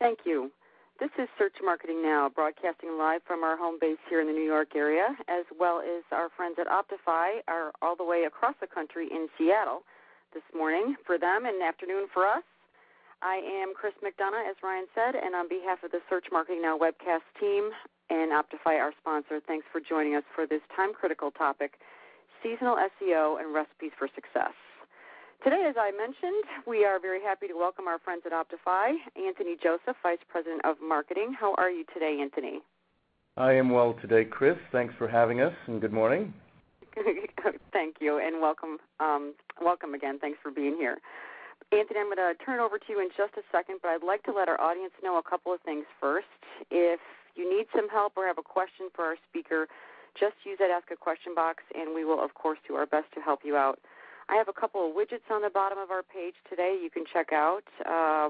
Thank you. This is Search Marketing Now, broadcasting live from our home base here in the New York area, as well as our friends at Optify are all the way across the country in Seattle this morning for them and afternoon for us. I am Chris McDonough, as Ryan said, and on behalf of the Search Marketing Now webcast team and Optify, our sponsor, thanks for joining us for this time-critical topic, seasonal SEO and recipes for success. Today, as I mentioned, we are very happy to welcome our friends at Optify, Anthony Joseph, Vice President of Marketing. How are you today, Anthony? I am well today, Chris. Thanks for having us, and good morning. Thank you, and welcome again. Thanks for being here. Anthony, I'm going to turn it over to you in just a second, but I'd like to let our audience know a couple of things first. If you need some help or have a question for our speaker, just use that Ask a Question box, and we will, of course, do our best to help you out. I have a couple of widgets on the bottom of our page today you can check out.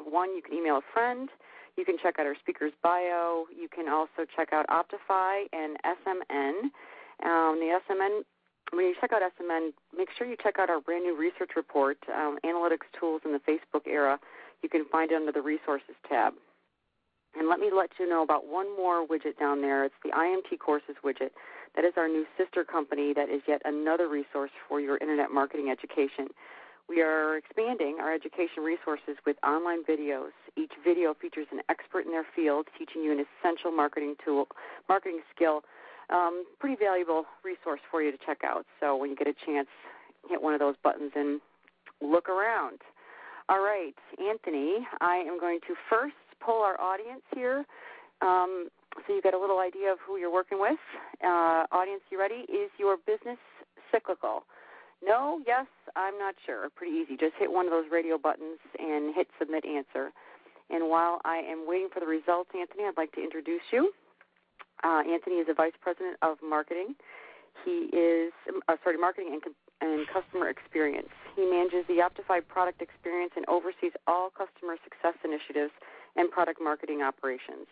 One, you can email a friend. You can check out our speaker's bio. You can also check out Optify and SMN. The SMN, when you check out SMN, make sure you check out our brand new research report, Analytics Tools in the Facebook Era. You can find it under the Resources tab. And let me let you know about one more widget down there. It's the IMT Courses widget. That is our new sister company that is yet another resource for your internet marketing education. We are expanding our education resources with online videos. Each video features an expert in their field teaching you an essential marketing skill. Pretty valuable resource for you to check out. So when you get a chance, hit one of those buttons and look around. All right, Anthony, I am going to first poll our audience here. So you get a little idea of who you're working with. Audience, you ready? Is your business cyclical? No, yes, I'm not sure. Pretty easy. Just hit one of those radio buttons and hit Submit Answer. And while I am waiting for the results, Anthony, I'd like to introduce you. Anthony is the Vice President of Marketing. He is, Marketing and Customer Experience. He manages the Optify product experience and oversees all customer success initiatives and product marketing operations.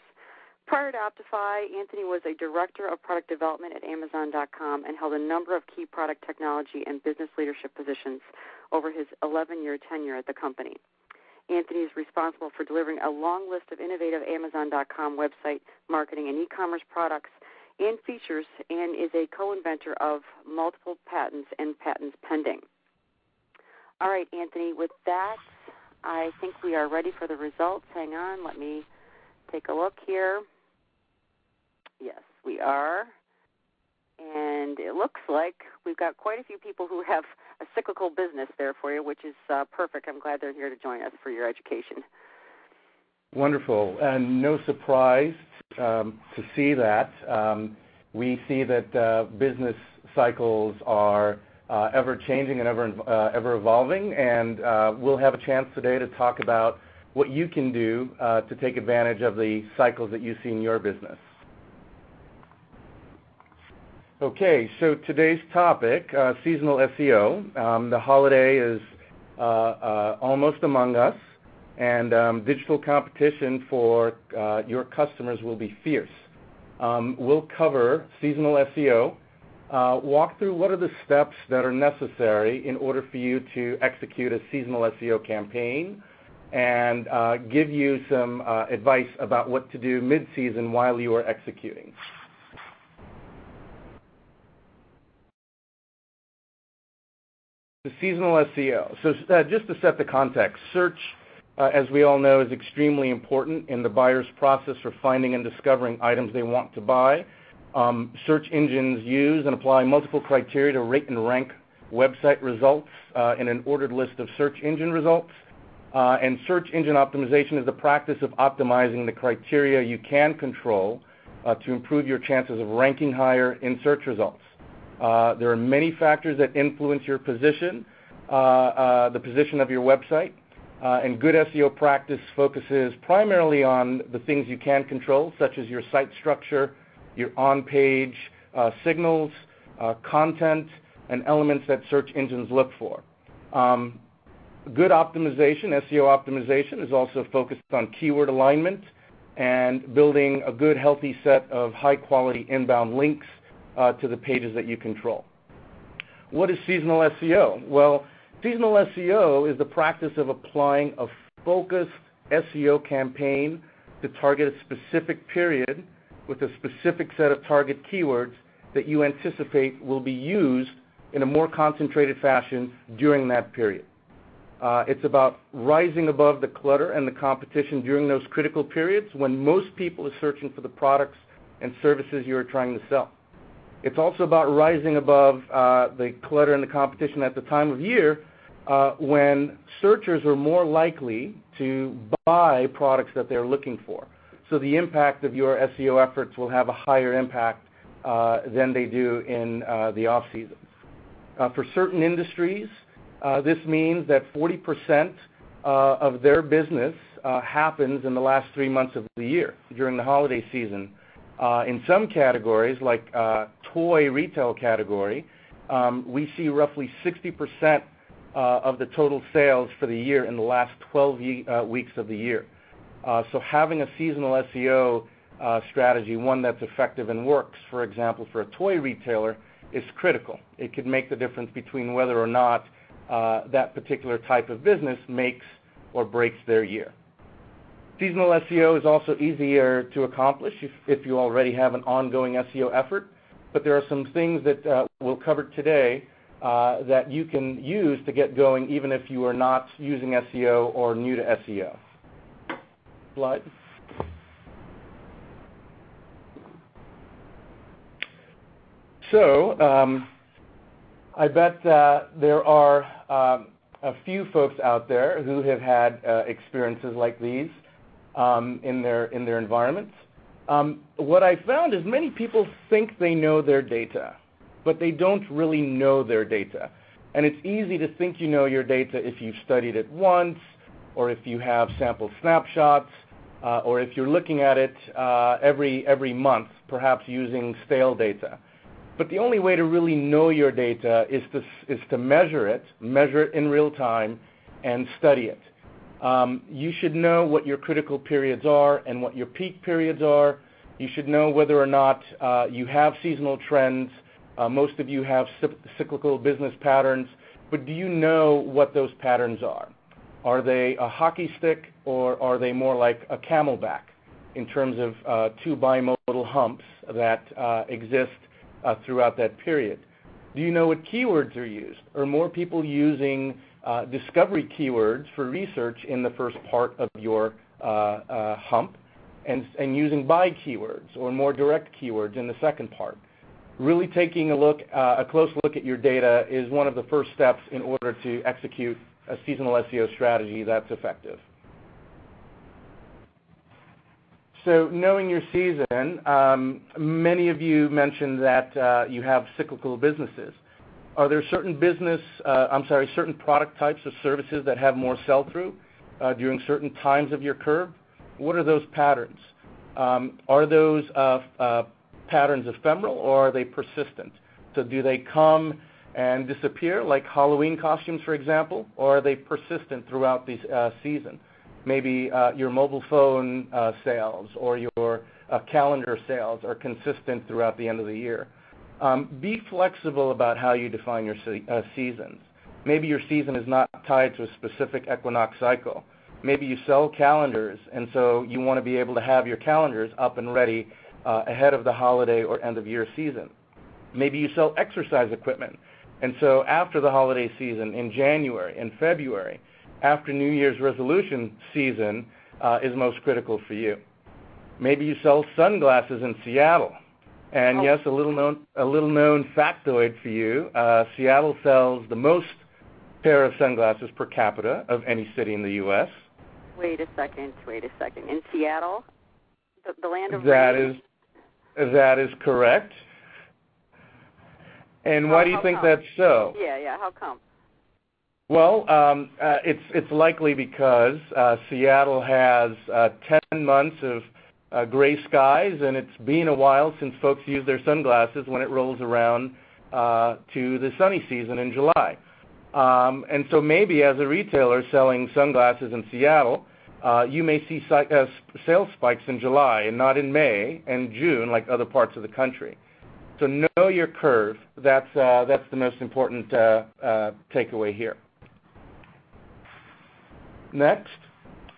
Prior to Optify, Anthony was a Director of Product Development at Amazon.com and held a number of key product technology and business leadership positions over his 11-year tenure at the company. Anthony is responsible for delivering a long list of innovative Amazon.com website marketing and e-commerce products and features and is a co-inventor of multiple patents and patents pending. All right, Anthony, with that, I think we are ready for the results. Hang on, let me take a look here. Yes, we are. And it looks like we've got quite a few people who have a cyclical business there for you, which is perfect. I'm glad they're here to join us for your education. Wonderful. And no surprise to see that. We see that business cycles are ever-changing and ever evolving, and we'll have a chance today to talk about what you can do to take advantage of the cycles that you see in your business. Okay, so today's topic, seasonal SEO. The holiday is almost among us, and digital competition for your customers will be fierce. We'll cover seasonal SEO, walk through what are the steps that are necessary in order for you to execute a seasonal SEO campaign, and give you some advice about what to do mid-season while you are executing. The seasonal SEO. So just to set the context, search, as we all know, is extremely important in the buyer's process for finding and discovering items they want to buy. Search engines use and apply multiple criteria to rate and rank website results in an ordered list of search engine results. And search engine optimization is the practice of optimizing the criteria you can control to improve your chances of ranking higher in search results. There are many factors that influence your position, the position of your website, and good SEO practice focuses primarily on the things you can control, such as your site structure, your on-page signals, content, and elements that search engines look for. Good optimization, SEO optimization, is also focused on keyword alignment and building a good, healthy set of high-quality inbound links to the pages that you control. What is seasonal SEO? Well, seasonal SEO is the practice of applying a focused SEO campaign to target a specific period with a specific set of target keywords that you anticipate will be used in a more concentrated fashion during that period. It's about rising above the clutter and the competition during those critical periods when most people are searching for the products and services you're trying to sell. It's also about rising above the clutter and the competition at the time of year when searchers are more likely to buy products that they're looking for. So the impact of your SEO efforts will have a higher impact than they do in the off-season. For certain industries, this means that 40% of their business happens in the last 3 months of the year during the holiday season. In some categories, like toy retail category, we see roughly 60% of the total sales for the year in the last 12 weeks of the year. So having a seasonal SEO strategy, one that's effective and works, for example, for a toy retailer, is critical. It could make the difference between whether or not that particular type of business makes or breaks their year. Seasonal SEO is also easier to accomplish if you already have an ongoing SEO effort, but there are some things that we'll cover today that you can use to get going even if you are not using SEO or new to SEO. Slide. So I bet there are a few folks out there who have had experiences like these in their environments. What I found is many people think they know their data, but they don't really know their data. And it's easy to think you know your data if you've studied it once, or if you have sample snapshots, or if you're looking at it every month, perhaps using stale data. But the only way to really know your data is to measure it in real time, and study it. You should know what your critical periods are and what your peak periods are. You should know whether or not you have seasonal trends. Most of you have cyclical business patterns, but do you know what those patterns are? Are they a hockey stick, or are they more like a camelback in terms of two bimodal humps that exist throughout that period? Do you know what keywords are used? Are more people using discovery keywords for research in the first part of your hump and using buy keywords or more direct keywords in the second part? Really taking a close look at your data is one of the first steps in order to execute a seasonal SEO strategy that's effective. So knowing your season, many of you mentioned that you have cyclical businesses. Are there certain certain product types or services that have more sell-through during certain times of your curve? What are those patterns? Are those patterns ephemeral, or are they persistent? So do they come and disappear, like Halloween costumes, for example, or are they persistent throughout the season? Maybe your mobile phone sales or your calendar sales are consistent throughout the end of the year. Be flexible about how you define your seasons. Maybe your season is not tied to a specific equinox cycle. Maybe you sell calendars, and so you want to be able to have your calendars up and ready ahead of the holiday or end of year season. Maybe you sell exercise equipment, and so after the holiday season in January and February, after New Year's resolution season is most critical for you. Maybe you sell sunglasses in Seattle. And yes, a little known factoid for you, Seattle sells the most pair of sunglasses per capita of any city in the U.S. Wait a second. In Seattle? The land of rain? That is correct. And why do you think that's so? Yeah, how come? Well, it's likely because Seattle has 10 months of gray skies, and it's been a while since folks use their sunglasses when it rolls around to the sunny season in July. And so maybe as a retailer selling sunglasses in Seattle, you may see sales spikes in July and not in May and June like other parts of the country. So know your curve. That's the most important takeaway here. Next,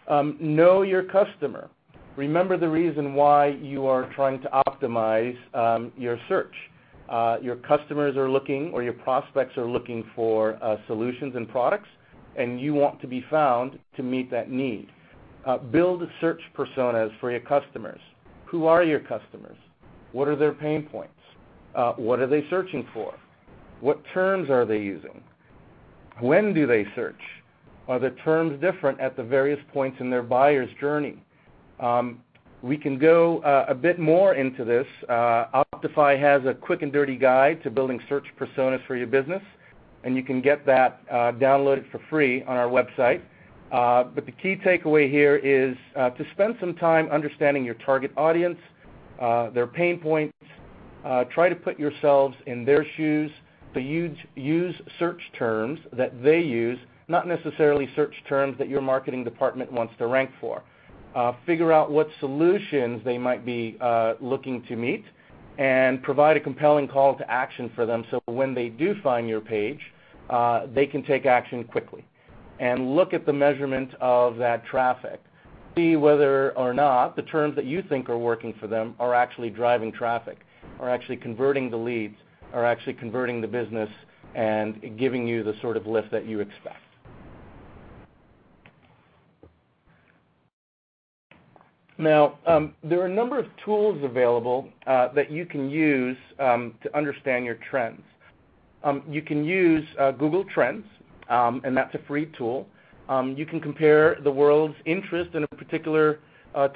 know your customer. remember the reason why you are trying to optimize your search. Your customers are looking, or your prospects are looking for solutions and products, and you want to be found to meet that need. Build search personas for your customers. Who are your customers? What are their pain points? What are they searching for? What terms are they using? When do they search? Are the terms different at the various points in their buyer's journey? We can go a bit more into this. Optify has a quick and dirty guide to building search personas for your business, and you can get that downloaded for free on our website. But the key takeaway here is to spend some time understanding your target audience, their pain points. Try to put yourselves in their shoes. So use search terms that they use, not necessarily search terms that your marketing department wants to rank for. Figure out what solutions they might be looking to meet, and provide a compelling call to action for them so when they do find your page, they can take action quickly. And look at the measurement of that traffic. See whether or not the terms that you think are working for them are actually driving traffic, are actually converting the leads, are actually converting the business and giving you the sort of lift that you expect. Now, there are a number of tools available that you can use to understand your trends. You can use Google Trends, and that's a free tool. You can compare the world's interest in a particular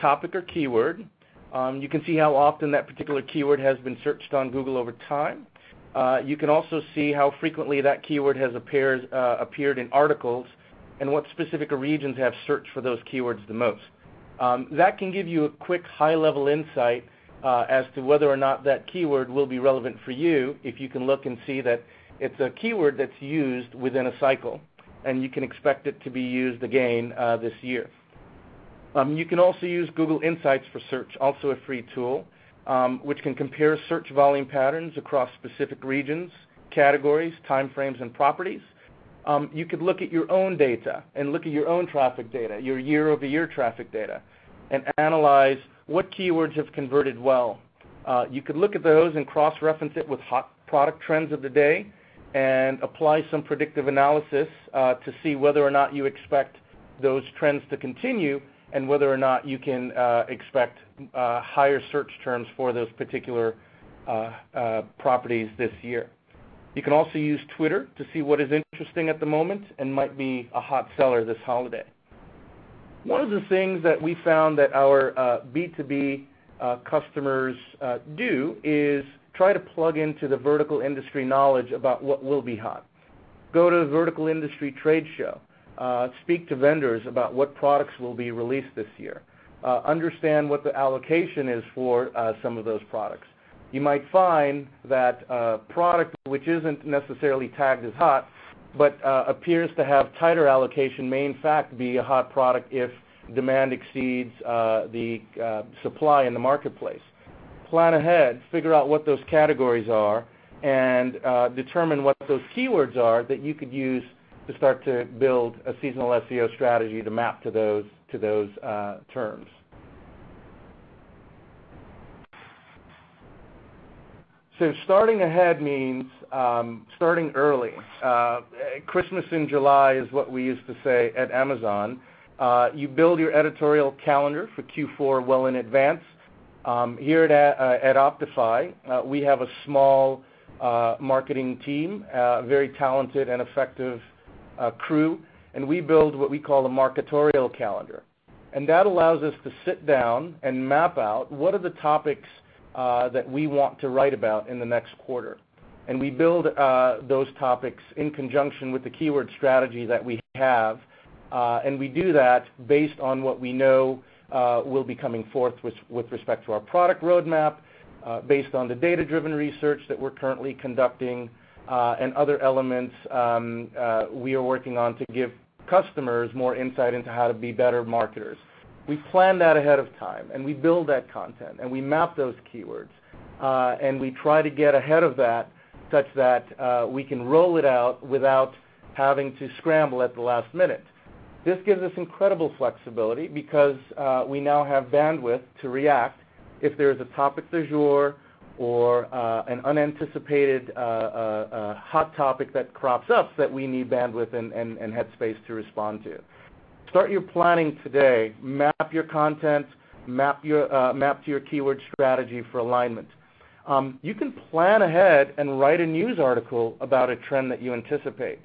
topic or keyword. You can see how often that particular keyword has been searched on Google over time. You can also see how frequently that keyword has appeared in articles and what specific regions have searched for those keywords the most. That can give you a quick high-level insight as to whether or not that keyword will be relevant for you if you can look and see that it's a keyword that's used within a cycle, and you can expect it to be used again this year. You can also use Google Insights for Search, also a free tool, which can compare search volume patterns across specific regions, categories, timeframes, and properties. You could look at your own data and look at your own traffic data, your year-over-year traffic data, and analyze what keywords have converted well. You could look at those and cross-reference it with hot product trends of the day and apply some predictive analysis to see whether or not you expect those trends to continue and whether or not you can expect higher search terms for those particular properties this year. You can also use Twitter to see what is interesting at the moment and might be a hot seller this holiday. One of the things that we found that our B2B customers do is try to plug into the vertical industry knowledge about what will be hot. Go to a vertical industry trade show. Speak to vendors about what products will be released this year. Understand what the allocation is for some of those products. You might find that a product which isn't necessarily tagged as hot but appears to have tighter allocation may in fact be a hot product if demand exceeds the supply in the marketplace. Plan ahead, figure out what those categories are, and determine what those keywords are that you could use to start to build a seasonal SEO strategy to map to those terms. So starting ahead means starting early. Christmas in July is what we used to say at Amazon. You build your editorial calendar for Q4 well in advance. Here at Optify, we have a small marketing team, a very talented and effective crew, and we build what we call a marketorial calendar. And that allows us to sit down and map out what are the topics that we want to write about in the next quarter. And we build those topics in conjunction with the keyword strategy that we have, and we do that based on what we know will be coming forth with respect to our product roadmap, based on the data-driven research that we're currently conducting, and other elements we are working on to give customers more insight into how to be better marketers. We plan that ahead of time, and we build that content, and we map those keywords, and we try to get ahead of that such that we can roll it out without having to scramble at the last minute. This gives us incredible flexibility because we now have bandwidth to react if there is a topic du jour or an unanticipated hot topic that crops up that we need bandwidth and headspace to respond to. Start your planning today. Map your content. Map to your keyword strategy for alignment. You can plan ahead and write a news article about a trend that you anticipate.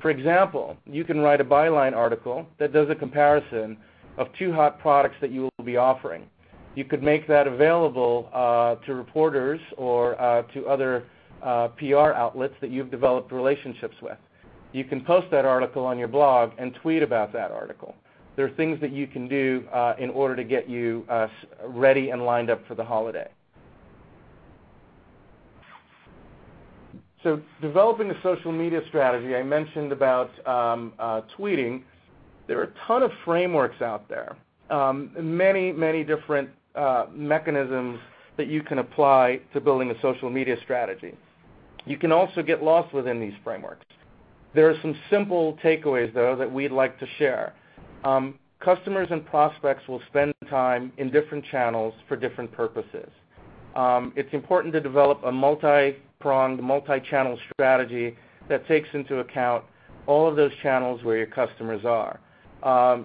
For example, you can write a byline article that does a comparison of two hot products that you will be offering. You could make that available to reporters or to other PR outlets that you've developed relationships with. You can post that article on your blog and tweet about that article. There are things that you can do in order to get you ready and lined up for the holiday. So developing a social media strategy, I mentioned about tweeting. There are a ton of frameworks out there, many different mechanisms that you can apply to building a social media strategy. You can also get lost within these frameworks. There are some simple takeaways, though, that we'd like to share. Customers and prospects will spend time in different channels for different purposes. It's important to develop a multi-pronged, multi-channel strategy that takes into account all of those channels where your customers are.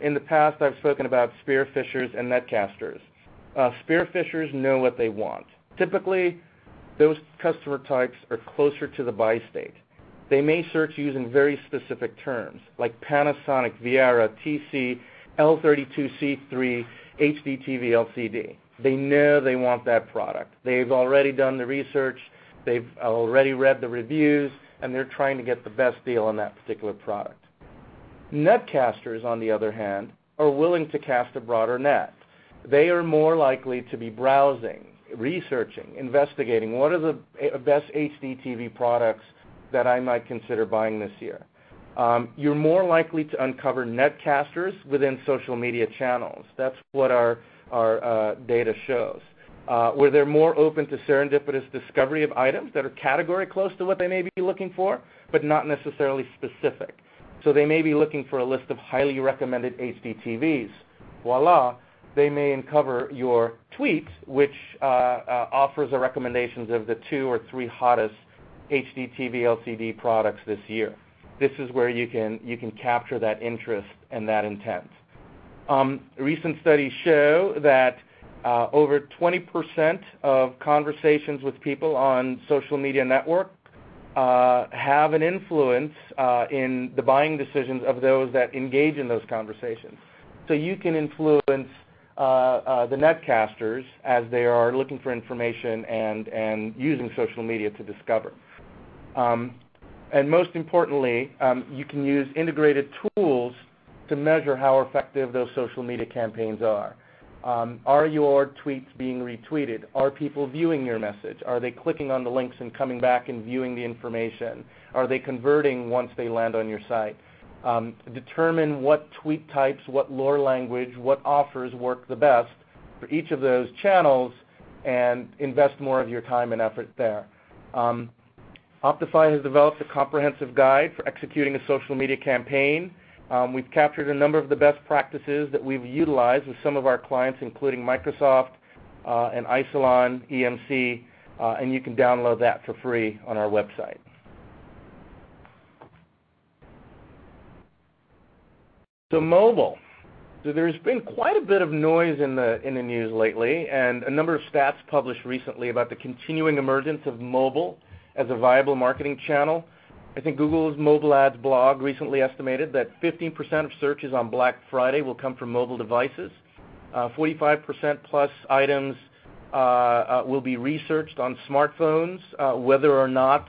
In the past, I've spoken about spearfishers and netcasters. Spearfishers know what they want. Typically, those customer types are closer to the buy state. They may search using very specific terms like Panasonic, Viera, TC, L32C3, HDTV LCD. They know they want that product. They've already done the research, they've already read the reviews, and they're trying to get the best deal on that particular product. Netcasters, on the other hand, are willing to cast a broader net. They are more likely to be browsing, researching, investigating what are the best HDTV products that I might consider buying this year. You're more likely to uncover netcasters within social media channels. That's what our data shows. Where they're more open to serendipitous discovery of items that are category close to what they may be looking for, but not necessarily specific. So they may be looking for a list of highly recommended HDTVs. Voila, they may uncover your tweet, which offers the recommendations of the 2 or 3 hottest HDTV LCD products this year. This is where you can capture that interest and that intent. Recent studies show that over 20% of conversations with people on social media network have an influence in the buying decisions of those that engage in those conversations. So you can influence the netcasters as they are looking for information and using social media to discover. And most importantly, you can use integrated tools to measure how effective those social media campaigns are. Are your tweets being retweeted? Are people viewing your message? Are they clicking on the links and coming back and viewing the information? Are they converting once they land on your site? Determine what tweet types, what lore language, what offers work the best for each of those channels and invest more of your time and effort there. Optify has developed a comprehensive guide for executing a social media campaign. We've captured a number of the best practices that we've utilized with some of our clients, including Microsoft and Isilon, EMC, and you can download that for free on our website. So mobile. So there's been quite a bit of noise in the news lately, and a number of stats published recently about the continuing emergence of mobile as a viable marketing channel. I think Google's mobile ads blog recently estimated that 15% of searches on Black Friday will come from mobile devices. 45% plus items will be researched on smartphones, whether or not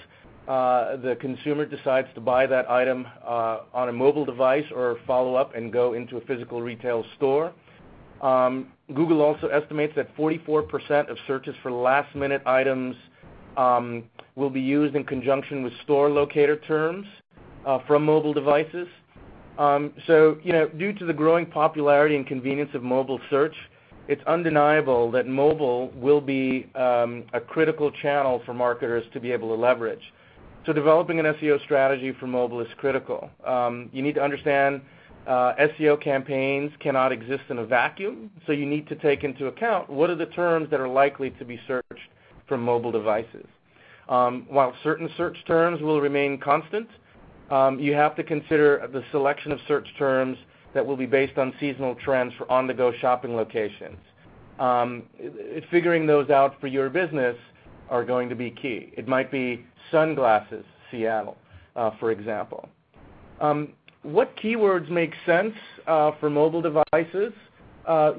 the consumer decides to buy that item on a mobile device or follow up and go into a physical retail store. Google also estimates that 44% of searches for last-minute items will be used in conjunction with store locator terms from mobile devices. So, due to the growing popularity and convenience of mobile search, it's undeniable that mobile will be a critical channel for marketers to be able to leverage. So developing an SEO strategy for mobile is critical. You need to understand SEO campaigns cannot exist in a vacuum, so you need to take into account what are the terms that are likely to be searched from mobile devices. While certain search terms will remain constant, you have to consider the selection of search terms that will be based on seasonal trends for on-the-go shopping locations. Figuring those out for your business are going to be key. It might be sunglasses, Seattle, for example. What keywords make sense for mobile devices?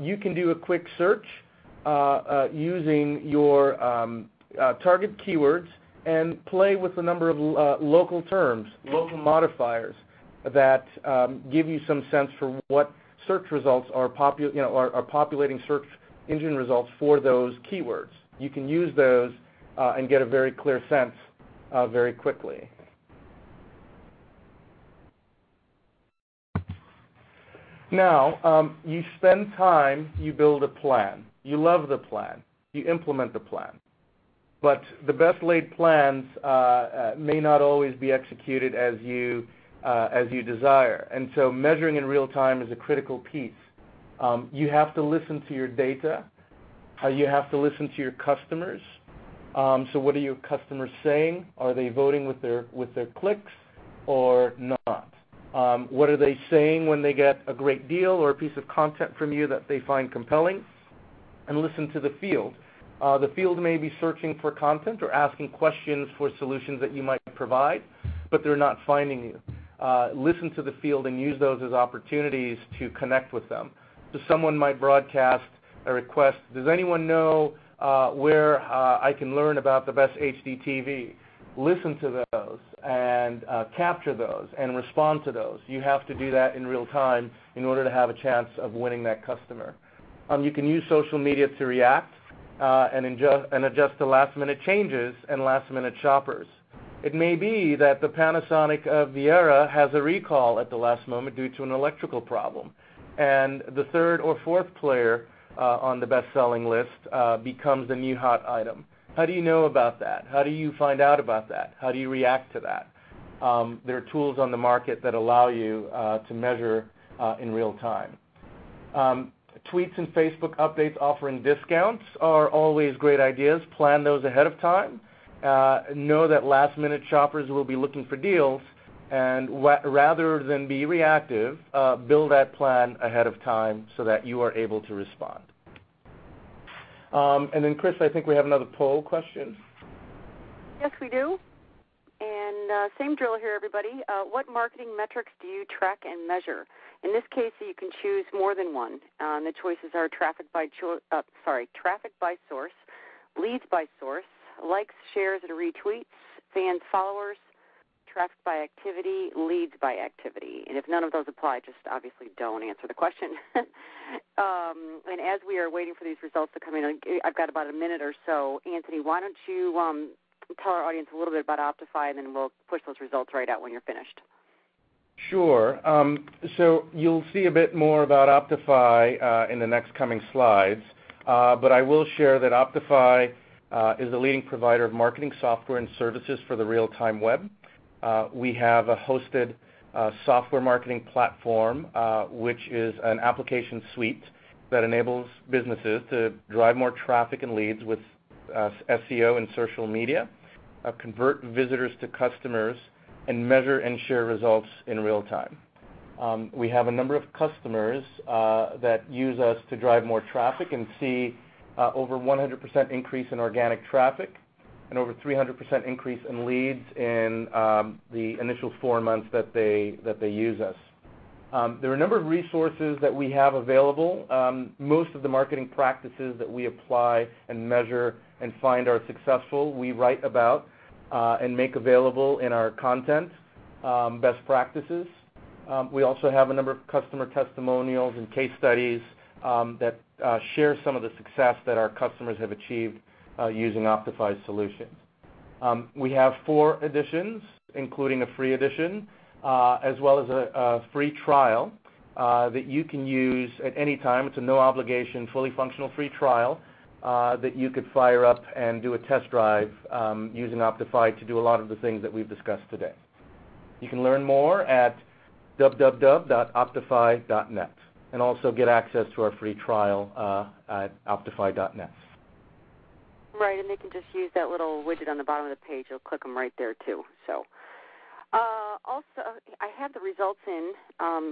You can do a quick search using your target keywords and play with a number of local terms, local modifiers that give you some sense for what search results are populating search engine results for those keywords. You can use those and get a very clear sense very quickly. Now, you spend time, you build a plan. You love the plan. You implement the plan. But the best laid plans may not always be executed as you desire. And so measuring in real time is a critical piece. You have to listen to your data. You have to listen to your customers. So what are your customers saying? Are they voting with their clicks or not? What are they saying when they get a great deal or a piece of content from you that they find compelling? And listen to the field. The field may be searching for content or asking questions for solutions that you might provide, but they're not finding you. Listen to the field and use those as opportunities to connect with them. So someone might broadcast a request, does anyone know where I can learn about the best HD TV? Listen to those and capture those and respond to those. You have to do that in real time in order to have a chance of winning that customer. You can use social media to react and adjust to last-minute changes and last-minute shoppers. It may be that the Panasonic Viera has a recall at the last moment due to an electrical problem, and the third or fourth player on the best-selling list becomes the new hot item. How do you know about that? How do you find out about that? How do you react to that? There are tools on the market that allow you to measure in real time. Tweets and Facebook updates offering discounts are always great ideas. Plan those ahead of time. Know that last-minute shoppers will be looking for deals, and rather than be reactive, build that plan ahead of time so that you are able to respond. And then, Chris, I think we have another poll question. Yes, we do. And same drill here, everybody. What marketing metrics do you track and measure? In this case, you can choose more than one. The choices are traffic by source, leads by source, likes, shares, and retweets, fans, followers, traffic by activity, leads by activity. And if none of those apply, just obviously don't answer the question. And as we are waiting for these results to come in, I've got about a minute or so. Anthony, why don't you tell our audience a little bit about Optify, and then we'll push those results right out when you're finished. Sure. So you'll see a bit more about Optify in the next coming slides, but I will share that Optify is a leading provider of marketing software and services for the real-time web. We have a hosted software marketing platform, which is an application suite that enables businesses to drive more traffic and leads with SEO and social media, convert visitors to customers, and measure and share results in real time. We have a number of customers that use us to drive more traffic and see over 100% increase in organic traffic and over 300% increase in leads in the initial 4 months that they use us. There are a number of resources that we have available. Most of the marketing practices that we apply and measure and find are successful, we write about and make available in our content, best practices. We also have a number of customer testimonials and case studies that share some of the success that our customers have achieved using Optify's solutions. We have 4 editions, including a free edition, as well as a free trial that you can use at any time. It's a no-obligation, fully functional free trial that you could fire up and do a test drive using Optify to do a lot of the things that we've discussed today. You can learn more at www.optify.net, and also get access to our free trial at optify.net. Right, and they can just use that little widget on the bottom of the page. You'll click them right there, too. So, also, I have the results in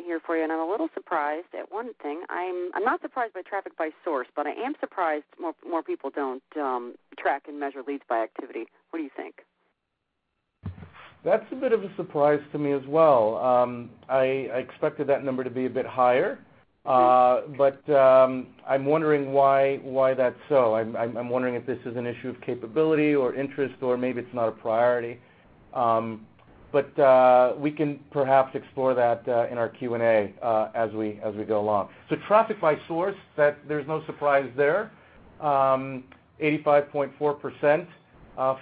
here for you, and I'm a little surprised at one thing. I'm not surprised by traffic by source, but I am surprised more people don't track and measure leads by activity. What do you think? That's a bit of a surprise to me as well. I expected that number to be a bit higher, but I'm wondering why that's so. I'm wondering if this is an issue of capability or interest, or maybe it's not a priority. But we can perhaps explore that in our Q&A as we go along. So traffic by source, there's no surprise there. 85.4%.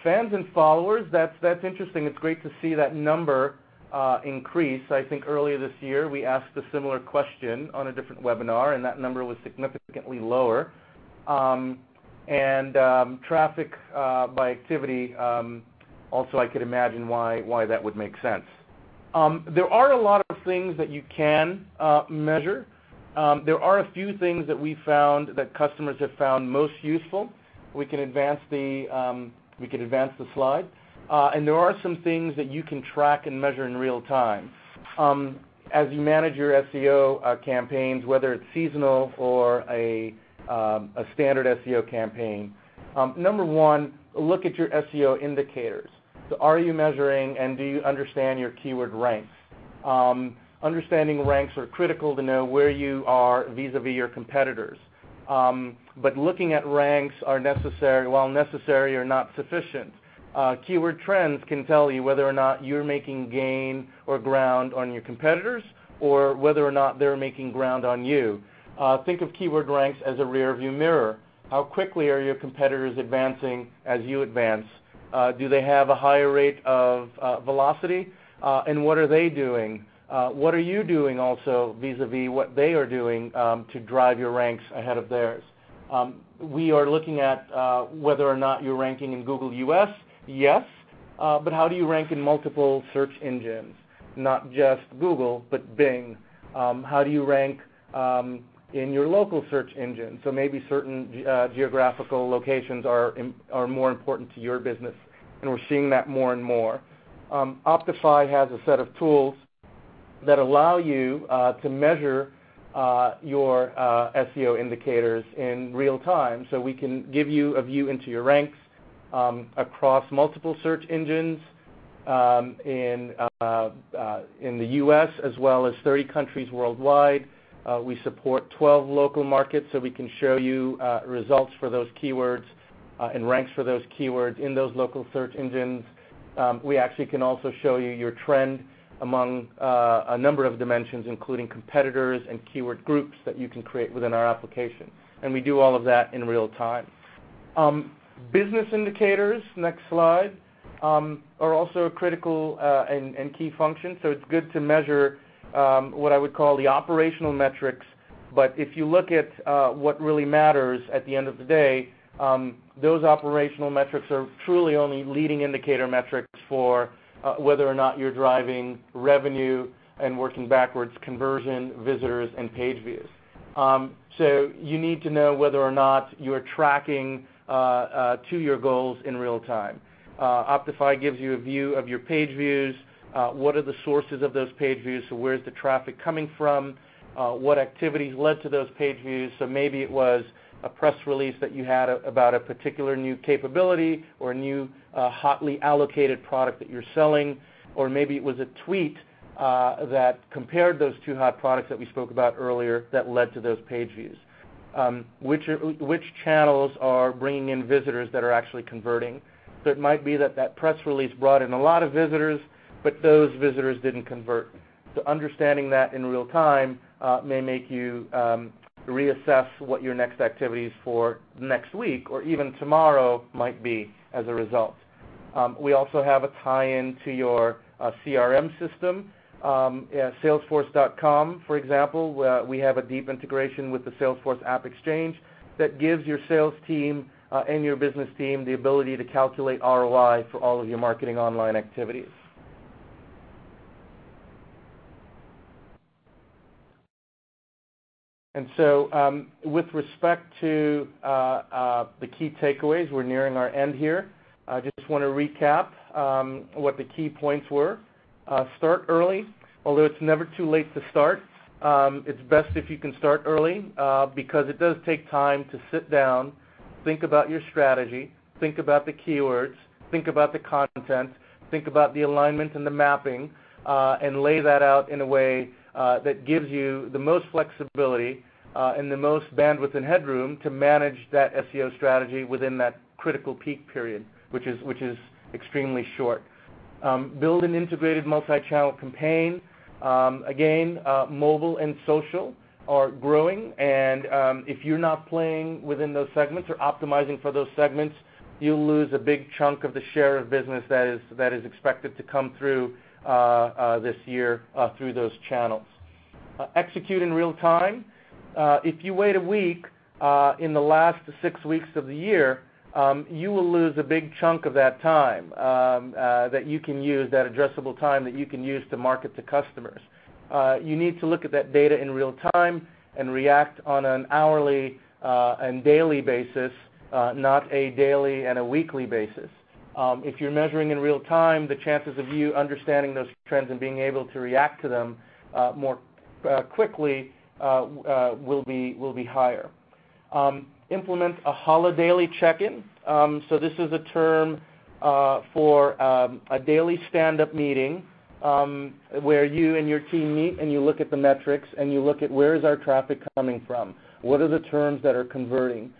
Fans and followers, that's interesting. It's great to see that number increase. I think earlier this year we asked a similar question on a different webinar, and that number was significantly lower. Traffic by activity, also I could imagine why that would make sense. There are a lot of things that you can measure. There are a few things that we found that customers have found most useful. We can advance the slide. And there are some things that you can track and measure in real time. As you manage your SEO campaigns, whether it's seasonal or a standard SEO campaign, number one, look at your SEO indicators. So are you measuring, and do you understand your keyword ranks? Understanding ranks are critical to know where you are vis-a-vis your competitors. But looking at ranks are necessary, while necessary are not sufficient. Keyword trends can tell you whether or not you're making gain or ground on your competitors, or whether or not they're making ground on you. Think of keyword ranks as a rear view mirror. How quickly are your competitors advancing as you advance? Do they have a higher rate of velocity? And what are they doing? What are you doing also vis-a-vis what they are doing to drive your ranks ahead of theirs? We are looking at whether or not you're ranking in Google US, yes, but how do you rank in multiple search engines? Not just Google, but Bing. How do you rank in your local search engine? So maybe certain geographical locations are more important to your business, and we're seeing that more and more. Optify has a set of tools that allow you to measure your SEO indicators in real time. So we can give you a view into your ranks across multiple search engines in the U.S. as well as 30 countries worldwide. We support 12 local markets, so we can show you results for those keywords and ranks for those keywords in those local search engines. We actually can also show you your trend among a number of dimensions, including competitors and keyword groups that you can create within our application. And we do all of that in real time. Business indicators, next slide, are also a critical and key function. So it's good to measure what I would call the operational metrics. But if you look at what really matters at the end of the day, those operational metrics are truly only leading indicator metrics for whether or not you're driving revenue and working backwards conversion, visitors, and page views. So you need to know whether or not you're tracking to your goals in real time. Optify gives you a view of your page views. What are the sources of those page views? So where's the traffic coming from? What activities led to those page views? So maybe it was a press release that you had about a particular new capability or a new hotly allocated product that you're selling, or maybe it was a tweet that compared those two hot products that we spoke about earlier that led to those page views. Which channels are bringing in visitors that are actually converting? So it might be that press release brought in a lot of visitors, but those visitors didn't convert. So understanding that in real time may make you reassess what your next activities for next week or even tomorrow might be as a result. We also have a tie-in to your CRM system. Salesforce.com, for example, we have a deep integration with the Salesforce App Exchange that gives your sales team and your business team the ability to calculate ROI for all of your marketing online activities. And so with respect to the key takeaways, we're nearing our end here. I just want to recap what the key points were. Start early, although it's never too late to start. It's best if you can start early because it does take time to sit down, think about your strategy, think about the keywords, think about the content, think about the alignment and the mapping, and lay that out in a way that gives you the most flexibility and the most bandwidth and headroom to manage that SEO strategy within that critical peak period, which is extremely short. Build an integrated multi-channel campaign. Again, mobile and social are growing, and if you're not playing within those segments or optimizing for those segments, you'll lose a big chunk of the share of business that is expected to come through this year through those channels. Execute in real time. If you wait a week in the last 6 weeks of the year, you will lose a big chunk of that time that you can use, that addressable time that you can use to market to customers. You need to look at that data in real time and react on an hourly and daily basis, not a daily and a weekly basis. If you're measuring in real time, the chances of you understanding those trends and being able to react to them more quickly will be higher. Implement a holidaily check-in. So this is a term for a daily stand-up meeting where you and your team meet and you look at the metrics and you look at where is our traffic coming from, what are the terms that are converting,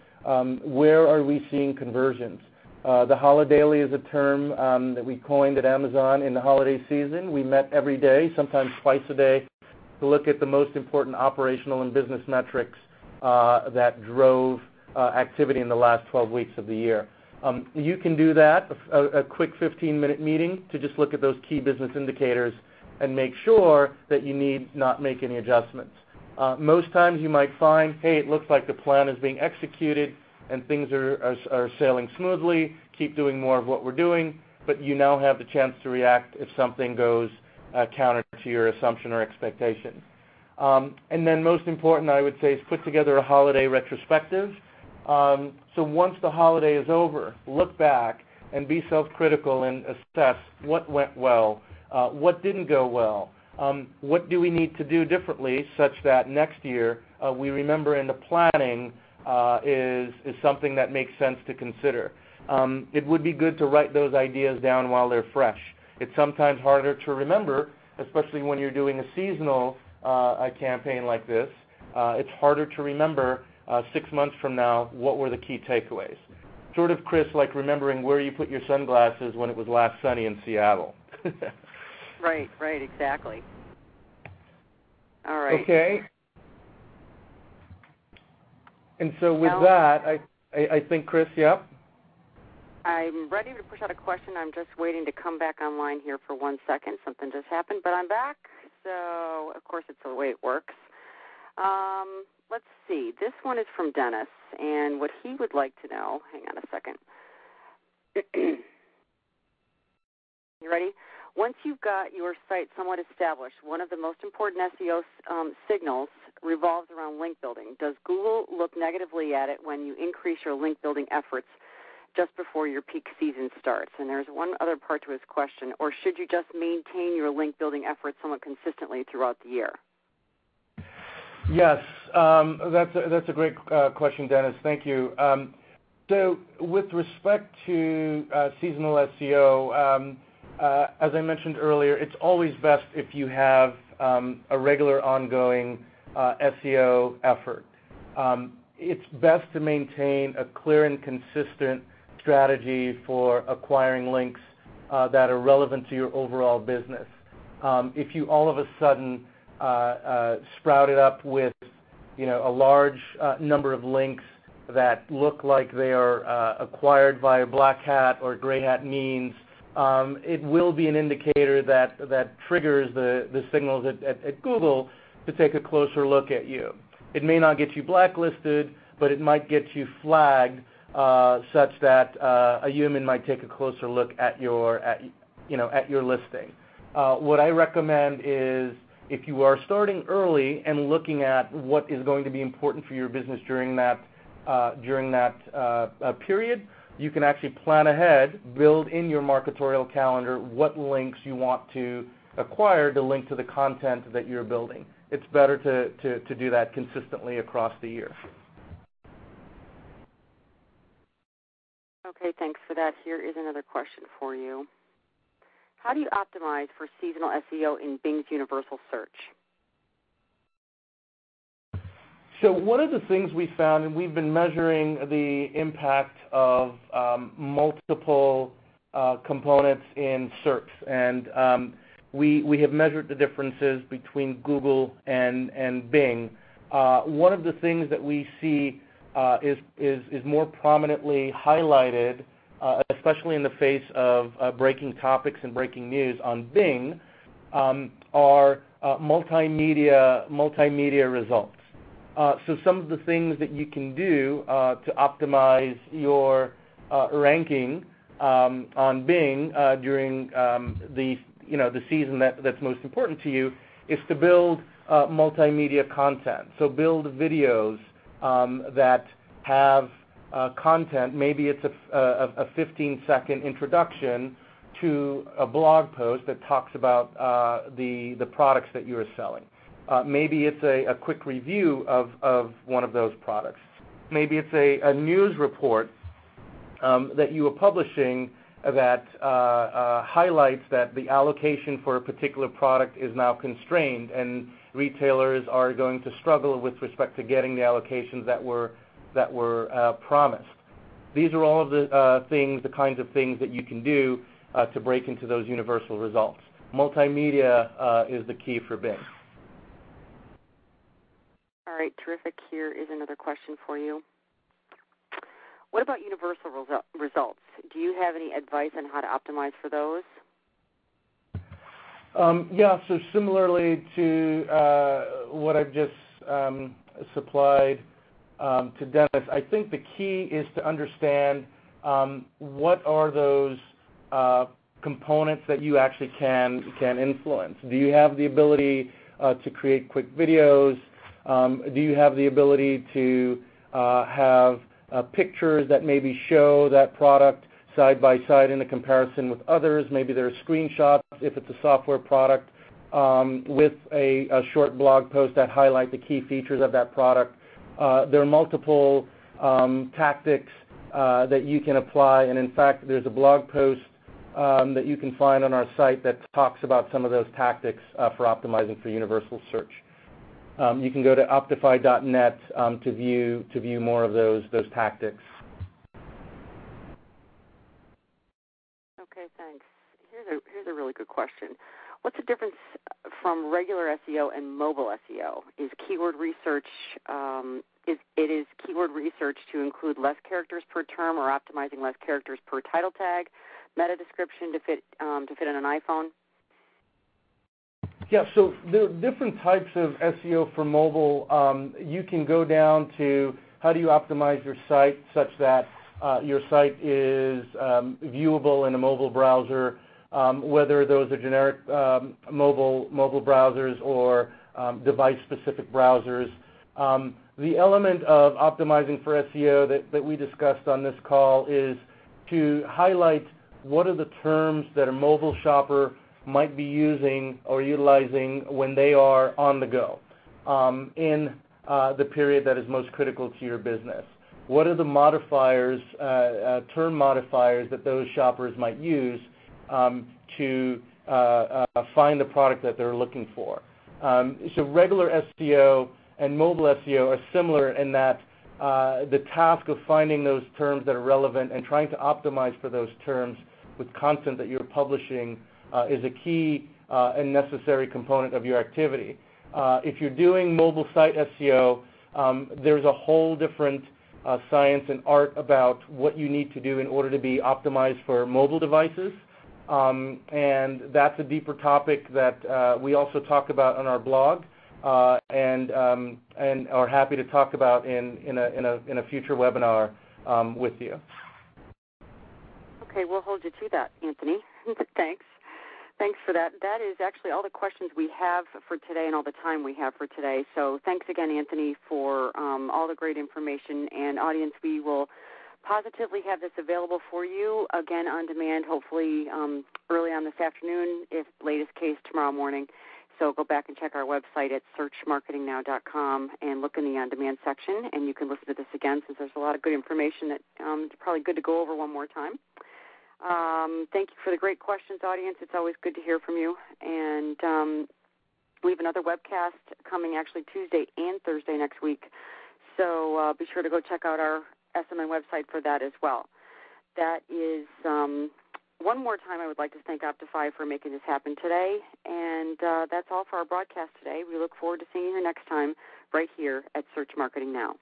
where are we seeing conversions. The holidaily is a term that we coined at Amazon in the holiday season. We met every day, sometimes twice a day, to look at the most important operational and business metrics that drove activity in the last 12 weeks of the year. You can do that, a quick 15-minute meeting to just look at those key business indicators and make sure that you need not make any adjustments. Most times you might find, hey, it looks like the plan is being executed and things are sailing smoothly, keep doing more of what we're doing, but you now have the chance to react if something goes counter to your assumption or expectation. And then most important, I would say, is put together a holiday retrospective. So once the holiday is over, look back and be self-critical and assess what went well, what didn't go well, what do we need to do differently such that next year we remember in the planning is something that makes sense to consider. It would be good to write those ideas down while they're fresh. It's sometimes harder to remember, especially when you're doing a seasonal campaign like this. It's harder to remember 6 months from now what were the key takeaways. Sort of, Chris, like remembering where you put your sunglasses when it was last sunny in Seattle. Right, exactly. All right. Okay. And so with that, I think, Chris, yep. I'm ready to push out a question. I'm just waiting to come back online here for 1 second. Something just happened, but I'm back. So, of course, it's the way it works. Let's see. This one is from Dennis, and what he would like to know, hang on a second. You ready? Once you've got your site somewhat established, one of the most important SEO signals revolves around link building. Does Google look negatively at it when you increase your link building efforts just before your peak season starts? And there's one other part to his question. Or should you just maintain your link building efforts somewhat consistently throughout the year? Yes, that's a great question, Dennis. Thank you. So with respect to seasonal SEO, as I mentioned earlier, it's always best if you have a regular ongoing SEO effort. It's best to maintain a clear and consistent strategy for acquiring links that are relevant to your overall business. If you all of a sudden sprouted up with, a large number of links that look like they are acquired via black hat or gray hat means, it will be an indicator that triggers the signals at Google to take a closer look at you. It may not get you blacklisted, but it might get you flagged such that a human might take a closer look at your listing. What I recommend is If you are starting early and looking at what is going to be important for your business during that period, you can actually plan ahead, build in your marketorial calendar what links you want to acquire to link to the content that you're building. It's better to do that consistently across the year. Okay, thanks for that. Here is another question for you. How do you optimize for seasonal SEO in Bing's universal search? So one of the things we found, and we've been measuring the impact of multiple components in search, and we have measured the differences between Google and Bing. One of the things that we see is more prominently highlighted, especially in the face of breaking topics and breaking news on Bing, are multimedia results. So some of the things that you can do to optimize your ranking on Bing during the season that's most important to you is to build multimedia content. So build videos that have content. Maybe it's a 15-second introduction to a blog post that talks about the products that you are selling. Maybe it's a quick review of one of those products. Maybe it's a news report that you are publishing that highlights that the allocation for a particular product is now constrained and retailers are going to struggle with respect to getting the allocations that were promised. These are all of the kinds of things that you can do to break into those universal results. Multimedia is the key for Bing. All right, terrific. Here is another question for you. What about universal results? Do you have any advice on how to optimize for those? Yeah, so similarly to what I've just supplied to Dennis, I think the key is to understand what are those components that you actually can influence. Do you have the ability to create quick videos? Do you have the ability to have pictures that maybe show that product side by side in a comparison with others? Maybe there are screenshots if it's a software product with a short blog post that highlight the key features of that product. There are multiple tactics that you can apply, and in fact there's a blog post that you can find on our site that talks about some of those tactics for optimizing for universal search. You can go to optify.net to view more of those tactics. Okay, thanks. Here's a really good question. What's the difference from regular SEO and mobile SEO? Is keyword research keyword research to include less characters per term or optimizing less characters per title tag, meta description to fit on an iPhone? Yeah, so there are different types of SEO for mobile. You can go down to how do you optimize your site such that your site is viewable in a mobile browser, whether those are generic mobile browsers or device-specific browsers. The element of optimizing for SEO that we discussed on this call is to highlight what are the terms that a mobile shopper might be using or utilizing when they are on the go in the period that is most critical to your business. What are the modifiers, term modifiers that those shoppers might use to find the product that they're looking for? So regular SEO and mobile SEO are similar in that the task of finding those terms that are relevant and trying to optimize for those terms with content that you're publishing is a key and necessary component of your activity. If you're doing mobile site SEO, there's a whole different science and art about what you need to do in order to be optimized for mobile devices. And that's a deeper topic that we also talk about on our blog and are happy to talk about in a future webinar with you. Okay, we'll hold you to that, Anthony. Thanks. Thanks for that. That is actually all the questions we have for today and all the time we have for today. So thanks again, Anthony, for all the great information. And audience, we will positively have this available for you, again, on demand, hopefully early on this afternoon, if latest case tomorrow morning. So go back and check our website at searchmarketingnow.com and look in the on-demand section, and you can listen to this again since there's a lot of good information that it's probably good to go over one more time. Thank you for the great questions, audience. It's always good to hear from you. And we have another webcast coming actually Tuesday and Thursday next week. So be sure to go check out our SMN website for that as well. That is one more time I would like to thank Optify for making this happen today. And that's all for our broadcast today. We look forward to seeing you next time right here at Search Marketing Now.